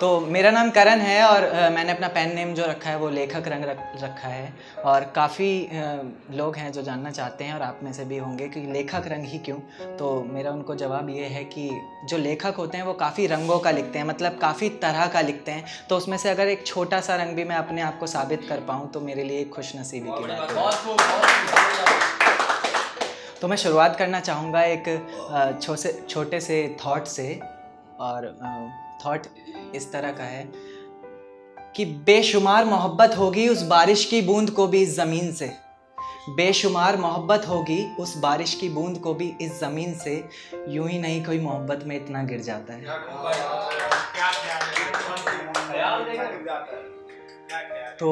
तो मेरा नाम करण है और मैंने अपना पेन नेम जो रखा है वो लेखक रंग रखा है। और काफ़ी लोग हैं जो जानना चाहते हैं और आप में से भी होंगे कि लेखक रंग ही क्यों। तो मेरा उनको जवाब ये है कि जो लेखक होते हैं वो काफ़ी रंगों का लिखते हैं, मतलब काफ़ी तरह का लिखते हैं। तो उसमें से अगर एक छोटा सा रंग भी मैं अपने आप को साबित कर पाऊँ तो मेरे लिए एक खुशनसीबी की बात है। तो मैं शुरुआत करना चाहूँगा एक छोटे से थॉट से। और थॉट इस तरह का है कि बेशुमार मोहब्बत होगी उस बारिश की बूंद को भी इस ज़मीन से, बेशुमार मोहब्बत होगी उस बारिश की बूंद को भी इस ज़मीन से, यूं ही नहीं कोई मोहब्बत में इतना गिर जाता है। तो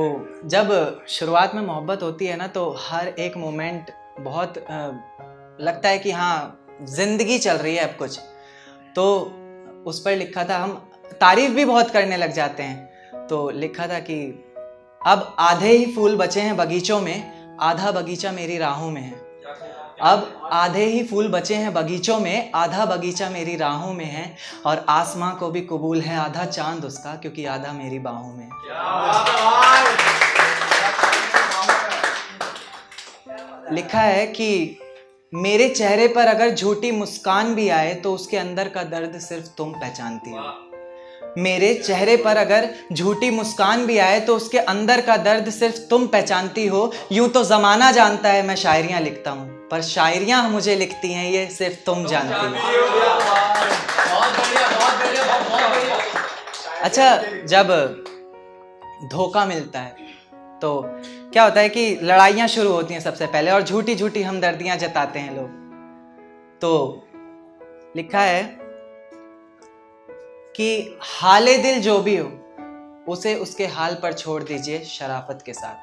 जब शुरुआत में मोहब्बत होती है ना तो हर एक मोमेंट बहुत लगता है कि हाँ जिंदगी चल रही है अब कुछ। तो उस पर लिखा था, हम तारीफ भी बहुत करने लग जाते हैं। तो लिखा था कि अब आधे ही फूल बचे हैं बगीचों में, आधा बगीचा मेरी राहों में है। अब आधे ही फूल बचे हैं बगीचों में, आधा बगीचा मेरी राहों में है। और आसमां को भी कबूल है आधा चांद उसका, क्योंकि आधा मेरी बाहों में है। लिखा है कि मेरे चेहरे पर अगर झूठी मुस्कान भी आए तो उसके अंदर का दर्द सिर्फ तुम पहचानती हो। मेरे चेहरे पर अगर झूठी मुस्कान भी आए तो उसके अंदर का दर्द सिर्फ तुम पहचानती हो। यूं तो जमाना जानता है मैं शायरियां लिखता हूं, पर शायरियां मुझे लिखती हैं ये सिर्फ तुम जानती हो। अच्छा, जब धोखा मिलता है तो क्या होता है कि लड़ाइयाँ शुरू होती हैं सबसे पहले, और झूठी झूठी हमदर्दियाँ जताते हैं लोग। तो लिखा है कि हाले दिल जो भी हो उसे उसके हाल पर छोड़ दीजिए शराफत के साथ।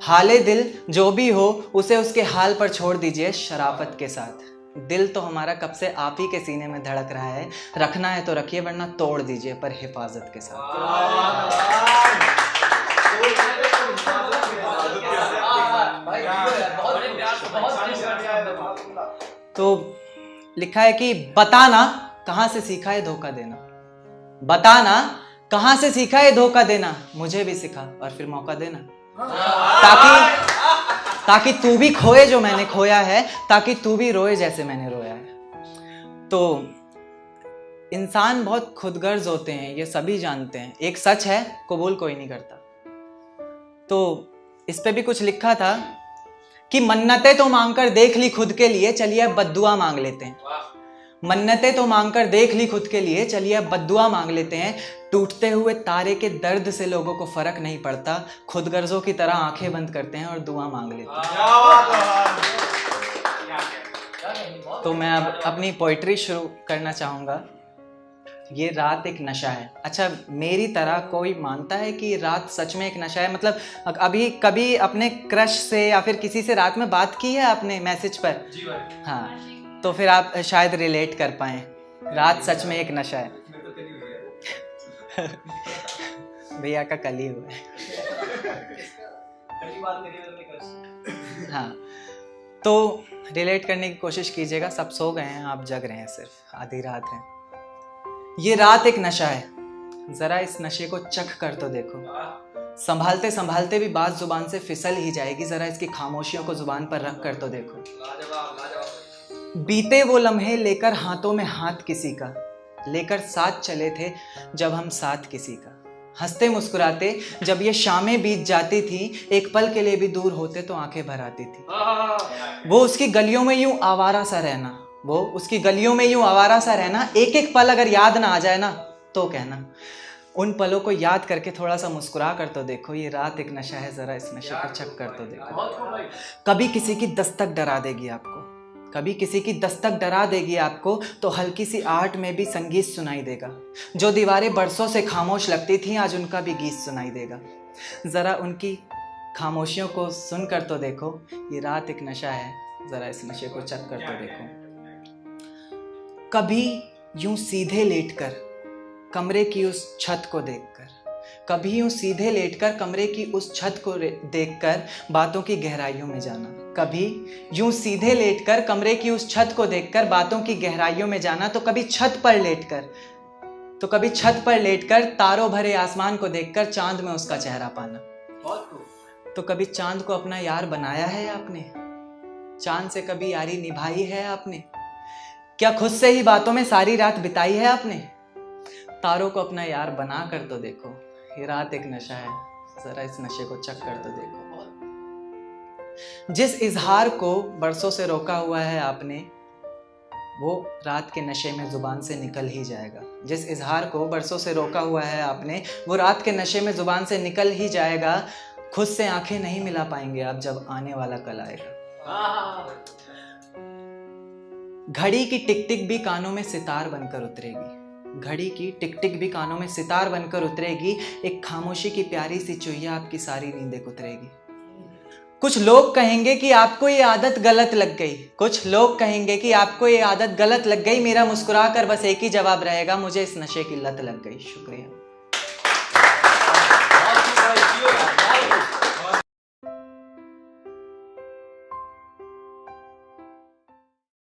हाले दिल जो भी हो उसे उसके हाल पर छोड़ दीजिए शराफत के साथ। दिल तो हमारा कब से आप ही के सीने में धड़क रहा है, रखना है तो रखिए वरना तोड़ दीजिए पर हिफाजत के साथ। तो लिखा है कि बताना कहां से सीखा है धोखा देना, बताना कहां से सीखा है धोखा देना, मुझे भी सिखा और फिर मौका देना, ताकि तू भी खोए जो मैंने खोया है, ताकि तू भी रोए जैसे मैंने रोया है। तो इंसान बहुत खुदगर्ज होते हैं, ये सभी जानते हैं। एक सच है, कबूल कोई नहीं करता। तो इस पे भी कुछ लिखा था कि मन्नतें तो मांगकर देख ली खुद के लिए, चलिए अब बद्दुआ मांग लेते हैं। मन्नतें तो मांगकर देख ली खुद के लिए, चलिए अब बद्दुआ मांग लेते हैं। टूटते हुए तारे के दर्द से लोगों को फर्क नहीं पड़ता, खुदगर्जों की तरह आंखें बंद करते हैं और दुआ मांग लेते हैं। तो मैं अब अपनी पोइट्री शुरू करना चाहूँगा। ये रात एक नशा है। अच्छा, मेरी तरह कोई मानता है कि रात सच में एक नशा है? मतलब अभी कभी अपने क्रश से या फिर किसी से रात में बात की है आपने मैसेज पर? जी भाई। हाँ, तो फिर आप शायद रिलेट कर पाएं। रात सच में एक नशा है। भैया का कल ही हुआ है। हाँ, तो रिलेट करने की कोशिश कीजिएगा। सब सो गए हैं, आप जग रहे हैं, सिर्फ आधी रात है। ये रात एक नशा है, जरा इस नशे को चख कर तो देखो। संभालते संभालते भी बात जुबान से फिसल ही जाएगी, जरा इसकी खामोशियों को जुबान पर रख कर तो देखो। बीते वो लम्हे लेकर हाथों में हाथ किसी का, लेकर साथ चले थे जब हम साथ किसी का। हंसते मुस्कुराते जब ये शामें बीत जाती थी, एक पल के लिए भी दूर होते तो आंखें भर आती थी। वो उसकी गलियों में यूं आवारा सा रहना, वो उसकी गलियों में यूं आवारा सा रहना, एक एक पल अगर याद ना आ जाए ना तो कहना। उन पलों को याद करके थोड़ा सा मुस्कुरा कर तो देखो। ये रात एक नशा है, जरा इस नशे को चख कर तो देखो। कभी किसी की दस्तक डरा देगी आपको, कभी किसी की दस्तक डरा देगी आपको, तो हल्की सी आहट में भी संगीत सुनाई देगा। जो दीवारें बरसों से खामोश लगती थी, आज उनका भी गीत सुनाई देगा। जरा उनकी खामोशियों को सुन कर तो देखो। ये रात एक नशा है, जरा इस नशे को चख कर तो देखो। कभी यूं सीधे लेटकर कमरे की उस छत को देखकर, कभी यूं सीधे लेटकर कमरे की उस छत को देखकर बातों की गहराइयों में जाना। कभी यूं सीधे लेटकर कमरे की उस छत को देखकर बातों की गहराइयों में जाना। तो कभी छत पर लेटकर तो कभी छत पर लेटकर तारों भरे आसमान को देखकर चांद में उसका चेहरा पाना। तो कभी चांद को अपना यार बनाया है आपने? चांद से कभी यारी निभाई है आपने? क्या खुद से ही बातों में सारी रात बिताई है आपने? तारों को अपना यार बना कर तो देखो, ये रात एक नशा है, जरा इस नशे को चख कर तो देखो। जिस इजहार को बरसों से रोका हुआ है आपने, वो रात के नशे में जुबान से निकल ही जाएगा। जिस इजहार को बरसों से रोका हुआ है आपने, वो रात के नशे में जुबान से निकल ही जाएगा। खुद से आंखें नहीं मिला पाएंगे आप जब आने वाला कल आएगा। घड़ी की टिक टिक भी कानों में सितार बनकर उतरेगी। घड़ी की टिक टिक भी कानों में सितार बनकर उतरेगी। एक खामोशी की प्यारी सी चुइया आपकी सारी नींदें कुतरेगी। कुछ लोग कहेंगे कि आपको ये आदत गलत लग गई। कुछ लोग कहेंगे कि आपको ये आदत गलत लग गई। मेरा मुस्कुरा कर बस एक ही जवाब रहेगा, मुझे इस नशे की लत लग गई। शुक्रिया।